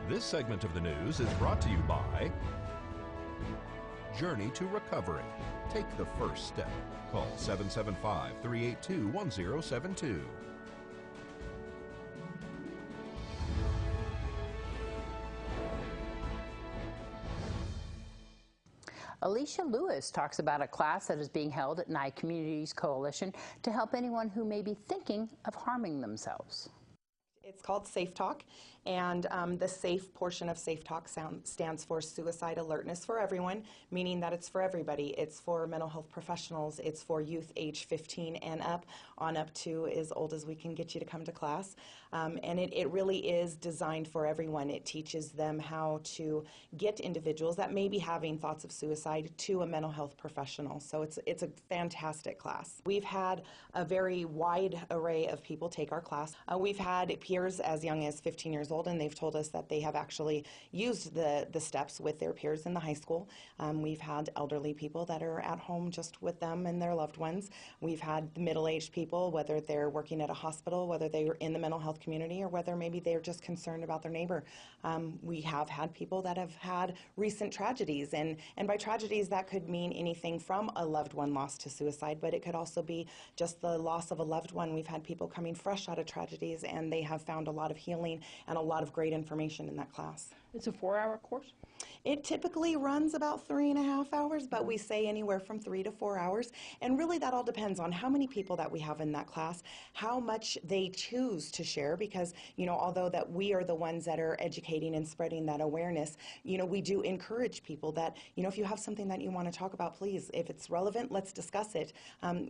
This segment of the news is brought to you by Journey to Recovery. Take the first step. Call 775-382-1072. Alicia Lewis talks about a class that is being held at Nye Communities Coalition to help anyone who may be thinking of harming themselves. It's called Safe Talk, and the SAFE portion of Safe Talk stands for Suicide Alertness for Everyone, meaning that it's for everybody. It's for mental health professionals. It's for youth age 15 and up, on up to as old as we can get you to come to class. And it really is designed for everyone. It teaches them how to get individuals that may be having thoughts of suicide to a mental health professional. So it's a fantastic class. We've had a very wide array of people take our class. We've had peers as young as 15 years old, and they've told us that they have actually used the steps with their peers in the high school. We've had elderly people that are at home just with them and their loved ones. We've had middle-aged people, whether they're working at a hospital, whether they are in the mental health community, or whether maybe they're just concerned about their neighbor. We have had people that have had recent tragedies, and by tragedies that could mean anything from a loved one lost to suicide, but it could also be just the loss of a loved one. We've had people coming fresh out of tragedies, and they have found a lot of healing and a lot of great information in that class. It's a 4-hour course? It typically runs about 3.5 hours, but we say anywhere from 3 to 4 hours. And really that all depends on how many people that we have in that class, how much they choose to share, because, although that we are the ones that are educating and spreading that awareness, we do encourage people that, if you have something that you want to talk about, please, if it's relevant, let's discuss it.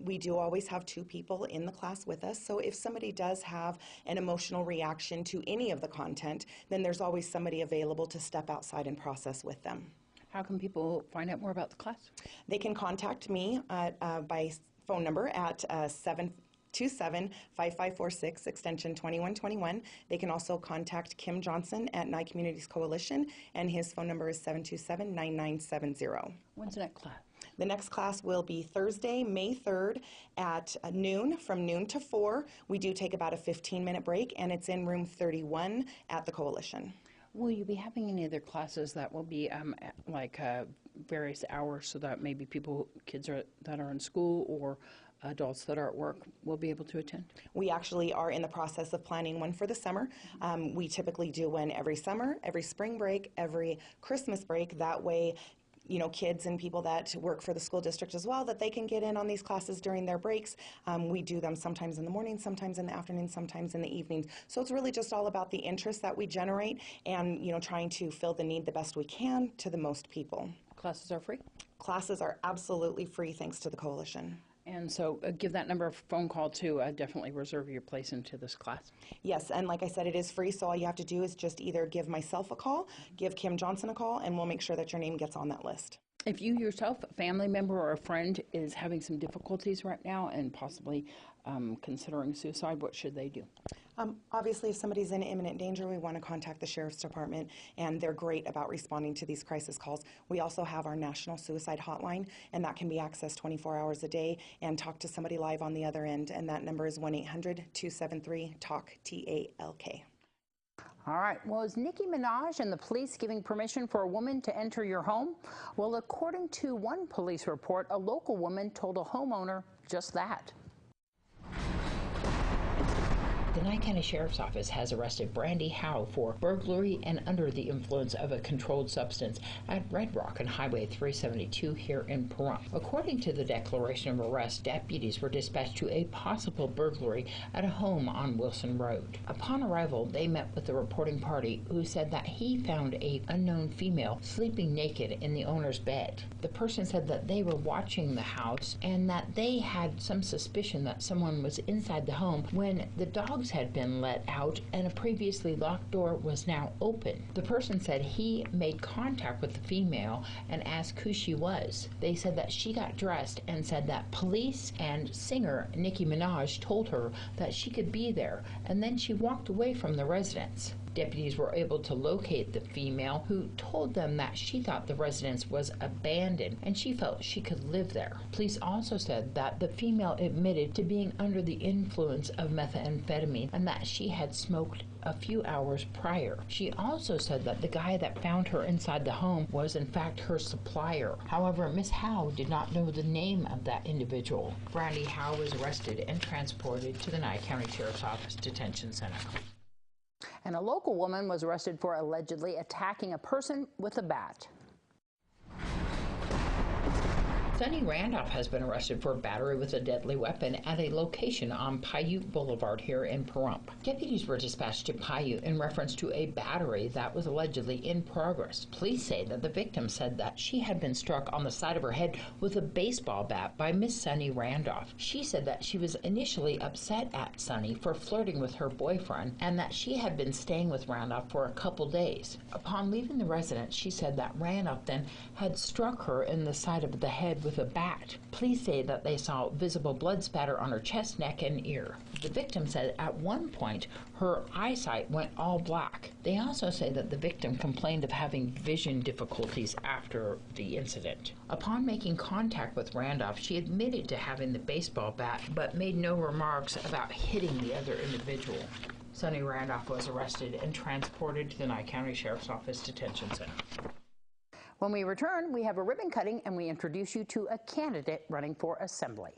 We do always have 2 people in the class with us, so if somebody does have an emotional reaction to any of the content, then there's always somebody available to step outside and process with them. How can people find out more about the class? They can contact me by phone number at 727-5546, extension 2121. They can also contact Kim Johnson at Nye Communities Coalition, and his phone number is 727-9970. When's the next class? The next class will be Thursday, May 3rd at noon, from noon to 4. We do take about a 15-minute break, and it's in room 31 at the Coalition. Will you be having any other classes that will be various hours, so that maybe kids that are in school or adults that are at work will be able to attend? We actually are in the process of planning one for the summer. We typically do one every summer, every spring break, every Christmas break. That way, kids and people that work for the school district as well, that they can get in on these classes during their breaks. We do them sometimes in the morning, sometimes in the afternoon, sometimes in the evenings. So it's really just all about the interest that we generate and, trying to fill the need the best we can to the most people. Classes are free? Classes are absolutely free thanks to the Coalition. And so give that number a phone call to definitely reserve your place into this class. Yes, and like I said, it is free, so all you have to do is just either give myself a call, give Kim Johnson a call, and we'll make sure that your name gets on that list. If you yourself, a family member or a friend, is having some difficulties right now and possibly considering suicide, what should they do? Obviously, if somebody's in imminent danger, we want to contact the Sheriff's Department, and they're great about responding to these crisis calls. We also have our National Suicide Hotline, and that can be accessed 24 hours a day, and talk to somebody live on the other end, and that number is 1-800-273-TALK, T-A-L-K. All right. Well, is Nicki Minaj and the police giving permission for a woman to enter your home? Well, according to one police report, a local woman told a homeowner just that. The Nye County Sheriff's Office has arrested Brandy Howe for burglary and under the influence of a controlled substance at Red Rock and Highway 372 here in Pahrump. According to the declaration of arrest, deputies were dispatched to a possible burglary at a home on Wilson Road. Upon arrival, they met with the reporting party, who said that he found an unknown female sleeping naked in the owner's bed. The person said that they were watching the house and that they had some suspicion that someone was inside the home when the dogs had been let out and a previously locked door was now open. The person said he made contact with the female and asked who she was. They said that she got dressed and said that police and singer Nicki Minaj told her that she could be there, and then she walked away from the residence. Deputies were able to locate the female, who told them that she thought the residence was abandoned and she felt she could live there. Police also said that the female admitted to being under the influence of methamphetamine and that she had smoked a few hours prior. She also said that the guy that found her inside the home was in fact her supplier. However, Miss Howe did not know the name of that individual. Brandy Howe was arrested and transported to the Nye County Sheriff's Office Detention Center. And a local woman was arrested for allegedly attacking a person with a bat. Sonny Randolph has been arrested for battery with a deadly weapon at a location on Paiute Boulevard here in Pahrump. Deputies were dispatched to Paiute in reference to a battery that was allegedly in progress. Police say that the victim said that she had been struck on the side of her head with a baseball bat by Miss Sonny Randolph. She said that she was initially upset at Sonny for flirting with her boyfriend and that she had been staying with Randolph for a couple days. Upon leaving the residence, she said that Randolph then had struck her in the side of the head with a bat. Police say that they saw visible blood spatter on her chest, neck, and ear. The victim said at one point her eyesight went all black. They also say that the victim complained of having vision difficulties after the incident. Upon making contact with Randolph, she admitted to having the baseball bat but made no remarks about hitting the other individual. Sonny Randolph was arrested and transported to the Nye County Sheriff's Office Detention Center. When we return, we have a ribbon cutting and we introduce you to a candidate running for assembly.